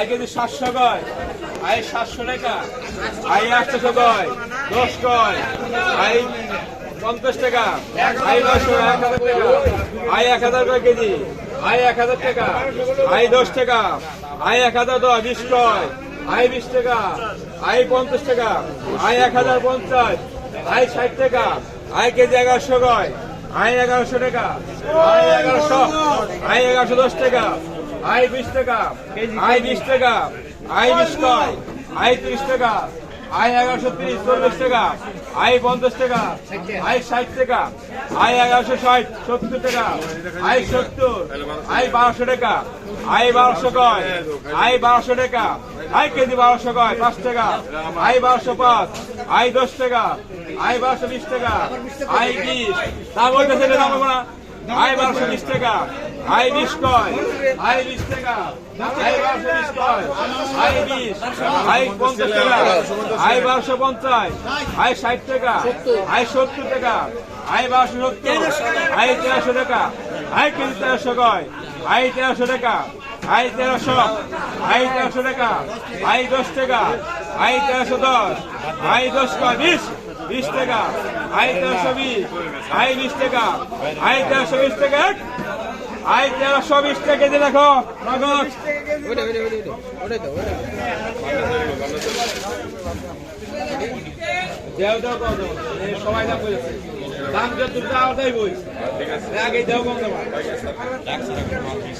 I KG 700 কয়, I 700 টাকা, I 800 কয়, 10 কয়, আই 50 টাকা, আই 900, 1000 টাকা, আই 1000 কয় কেজি, আই 1000 টাকা, আই 10 টাকা, আই 1010, 20 কয়, আই 20 টাকা, আই 50 টাকা, আই 1050, আই 60 টাকা, আই কেজি 1100 কয়, আই 1100 টাকা, আই 1100, আই 1110 টাকা, আই 20 টাকা, আই 20 টাকা, আই 20 কয়, আই 30 টাকা, আই 1130, 40 টাকা, আই 50 টাকা, আই 60 টাকা, আই 1160, 70 টাকা, আই 70, আই 1200 টাকা, আই 1200 কয়, আই 1200 টাকা, আই কেজি 1200 কয়, 5 টাকা, আই 1205, আই 10 টাকা, আই 1220 টাকা, আই 20, তা বলতেছে না না, আই 1220 টাকা, আই 20 কয়, আই 20 টাকা, আই 1220 কয়, আই 20, আই 50 টাকা, আই 1250, আই 60 টাকা, আই 70 টাকা, আই 1270, আই 1300 টাকা, আই কেজি 1300 কয়, আই 1300 টাকা, আই 1300, আই 1300 টাকা, আই 10 টাকা, আই 1310, আই 10 কয়, 20 টাকা, আই 1320, আই 20 টাকা, আই 1320 টাকা, আই 1320 টাকা কেজি দেখো নগদ। সবাই দাম বলেছে, দাম যত আওতাই বই আগে দেও কম দেওয়া।